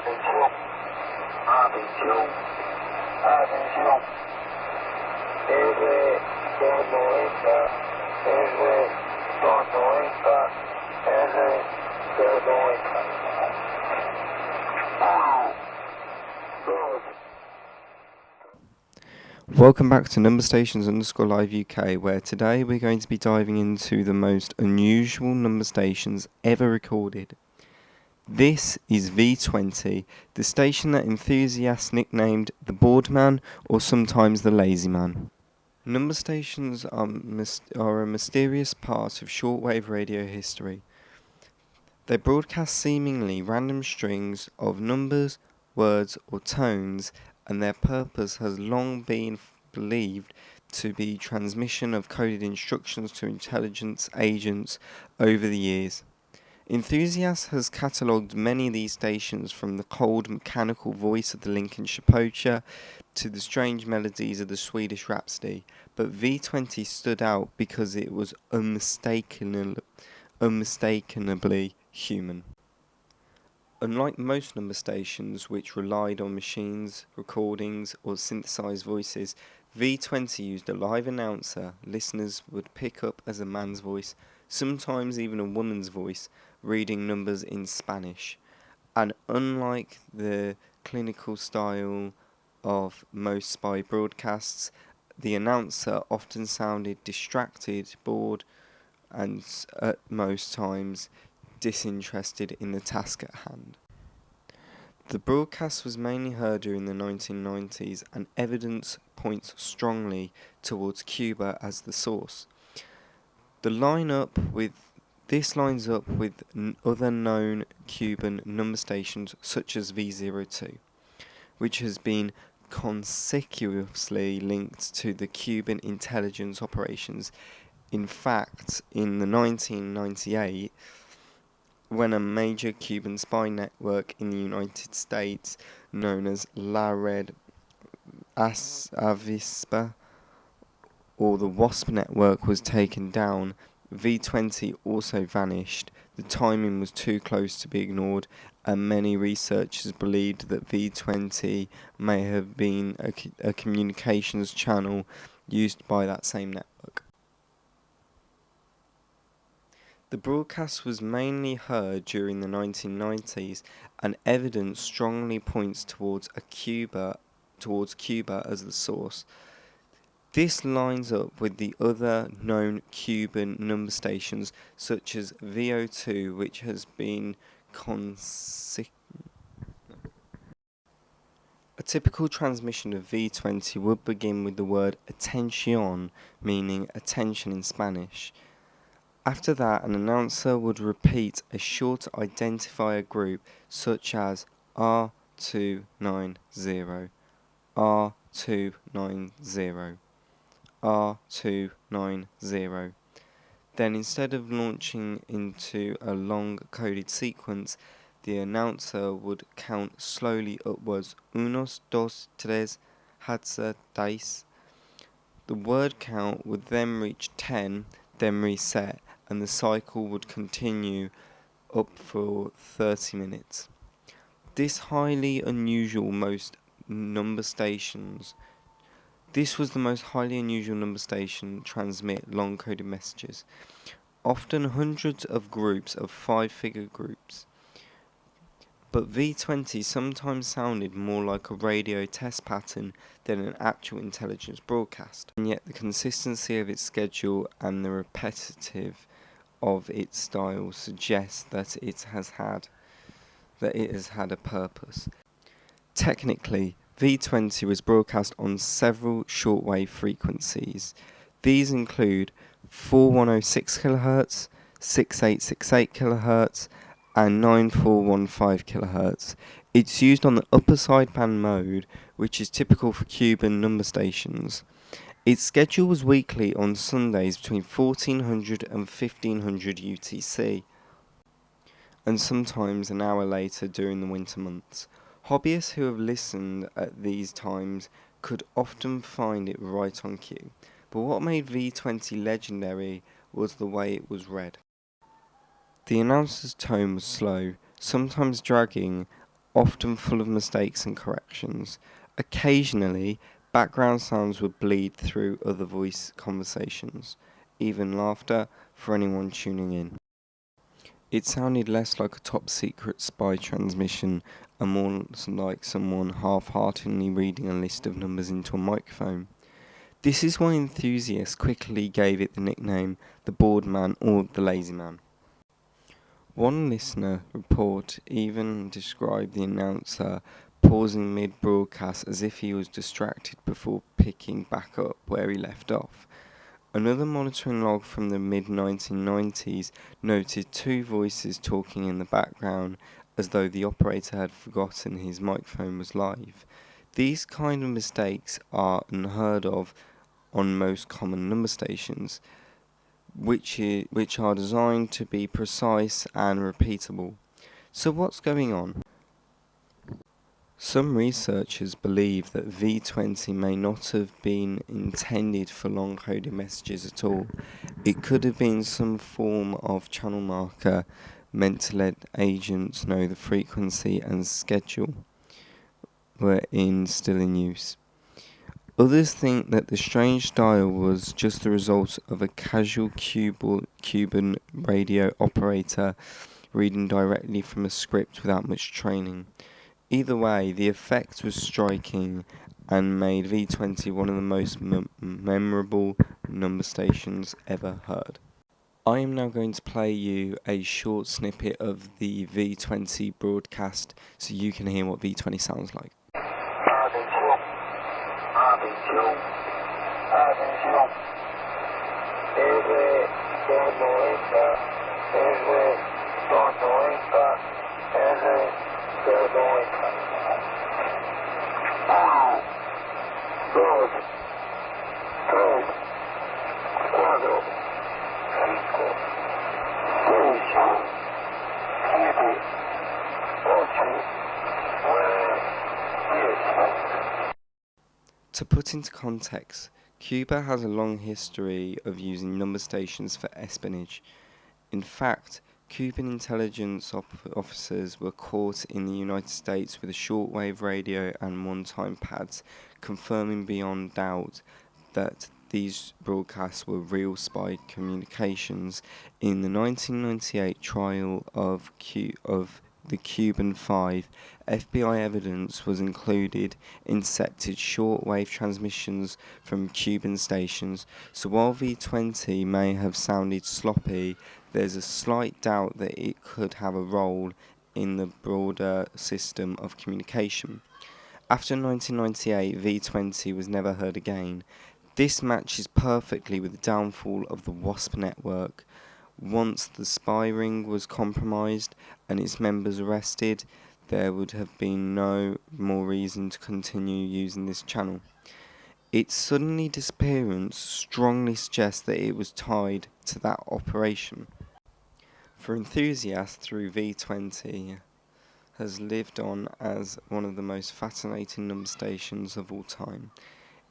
Atención, atención, atención. R290, R290, R290. 1, 2. Welcome back to NumberStations_Live UK, where today we're going to be diving into the most unusual number stations ever recorded. This is V20, the station that enthusiasts nicknamed the Boardman or sometimes the Lazy Man. Number stations are a mysterious part of shortwave radio history. They broadcast seemingly random strings of numbers, words or tones, and their purpose has long been believed to be transmission of coded instructions to intelligence agents over the years. Enthusiasts has catalogued many of these stations, from the cold mechanical voice of the Lincolnshire poacher to the strange melodies of the Swedish Rhapsody, but V20 stood out because it was unmistakably human. Unlike most number stations which relied on machines, recordings or synthesized voices, V20 used a live announcer listeners would pick up as a man's voice, sometimes even a woman's voice, reading numbers in Spanish. And unlike the clinical style of most spy broadcasts, the announcer often sounded distracted, bored, and at most times disinterested in the task at hand. The broadcast was mainly heard during the 1990s, and evidence points strongly towards Cuba as the source. This lines up with other known Cuban number stations such as V02, which has been conspicuously linked to the Cuban intelligence operations. In fact, in the 1998, when a major Cuban spy network in the United States, known as Red Avispa, or the Wasp Network, was taken down, V20 also vanished. The timing was too close to be ignored, and many researchers believed that V20 may have been a communications channel used by that same network. The broadcast was mainly heard during the 1990s, and evidence strongly points towards Cuba as the source. This lines up with the other known Cuban number stations such as V02, which has been A typical transmission of V20 would begin with the word Atención, meaning attention in Spanish. After that, an announcer would repeat a short identifier group such as R290, R290, R290. Then, instead of launching into a long coded sequence, the announcer would count slowly upwards, unos, dos, tres, hatsa, dice. The word count would then reach 10, then reset, and the cycle would continue up for 30 minutes. This was the most highly unusual number station transmit long coded messages, often hundreds of groups of 5-figure groups. But V20 sometimes sounded more like a radio test pattern than an actual intelligence broadcast, and yet the consistency of its schedule and the repetitive of its style suggests that it has had a purpose. Technically, V20 was broadcast on several shortwave frequencies. These include 4106 kHz, 6868 kHz, and 9415 kHz. It's used on the upper sideband mode, which is typical for Cuban number stations. Its schedule was weekly on Sundays between 1400 and 1500 UTC, and sometimes an hour later during the winter months. Hobbyists who have listened at these times could often find it right on cue, but what made V20 legendary was the way it was read. The announcer's tone was slow, sometimes dragging, often full of mistakes and corrections. Occasionally, background sounds would bleed through other voice conversations, even laughter for anyone tuning in. It sounded less like a top-secret spy transmission and more like someone half-heartedly reading a list of numbers into a microphone. This is why enthusiasts quickly gave it the nickname the Boardman or the Lazy Man. One listener report even described the announcer pausing mid-broadcast as if he was distracted before picking back up where he left off. Another monitoring log from the mid-1990s noted two voices talking in the background as though the operator had forgotten his microphone was live. These kind of mistakes are unheard of on most common number stations, which are designed to be precise and repeatable. So what's going on? Some researchers believe that V20 may not have been intended for long-coded messages at all. It could have been some form of channel marker meant to let agents know the frequency and schedule were still in use. Others think that the strange dial was just the result of a casual Cuban radio operator reading directly from a script without much training. Either way, the effect was striking and made V20 one of the most memorable number stations ever heard. I am now going to play you a short snippet of the V20 broadcast so you can hear what V20 sounds like. Atención, atención, atención. R290, R290, R290. 1, 2, 3, 4, 5, 6, 7, 8, 9, 10. To put into context, Cuba has a long history of using number stations for espionage. In fact, Cuban intelligence officers were caught in the United States with a shortwave radio and one-time pads, confirming beyond doubt that these broadcasts were real spy communications. In the 1998 trial of the Cuban 5, FBI evidence was included intercepted shortwave transmissions from Cuban stations, so while V20 may have sounded sloppy, there's a slight doubt that it could have a role in the broader system of communication. After 1998, V20 was never heard again. This matches perfectly with the downfall of the Wasp Network. Once the spy ring was compromised and its members arrested, there would have been no more reason to continue using this channel. Its sudden disappearance strongly suggests that it was tied to that operation. For enthusiasts, through V20 has lived on as one of the most fascinating number stations of all time.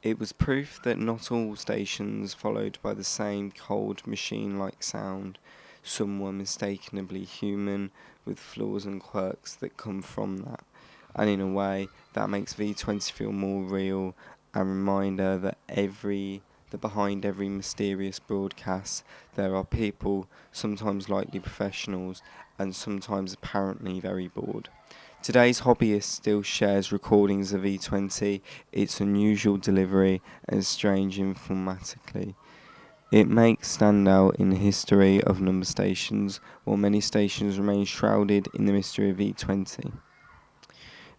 It was proof that not all stations followed by the same cold machine-like sound. Some were mistakenly human, with flaws and quirks that come from that. And in a way, that makes V20 feel more real, a reminder that behind every mysterious broadcast, there are people, sometimes likely professionals, and sometimes apparently very bored. Today's hobbyist still shares recordings of V20, its unusual delivery and strange informatically. It makes stand out in the history of number stations, while many stations remain shrouded in the mystery of V20.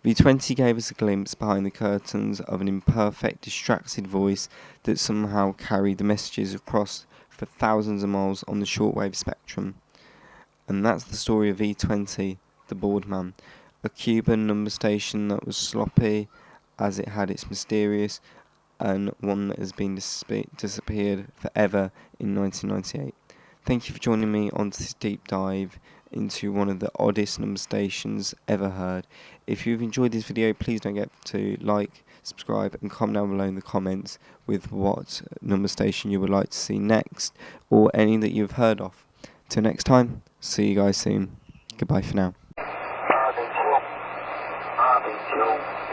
V20 gave us a glimpse behind the curtains of an imperfect, distracted voice that somehow carried the messages across for thousands of miles on the shortwave spectrum. And that's the story of V20, the Boardman, a Cuban number station that was sloppy as it had its mysterious, and one that has been disappeared forever in 1998. Thank you for joining me on this deep dive into one of the oddest number stations ever heard. If you've enjoyed this video, please don't forget to like, subscribe and comment down below in the comments with what number station you would like to see next, or any that you've heard of. Till next time, see you guys soon. Goodbye for now. Atención, Atención.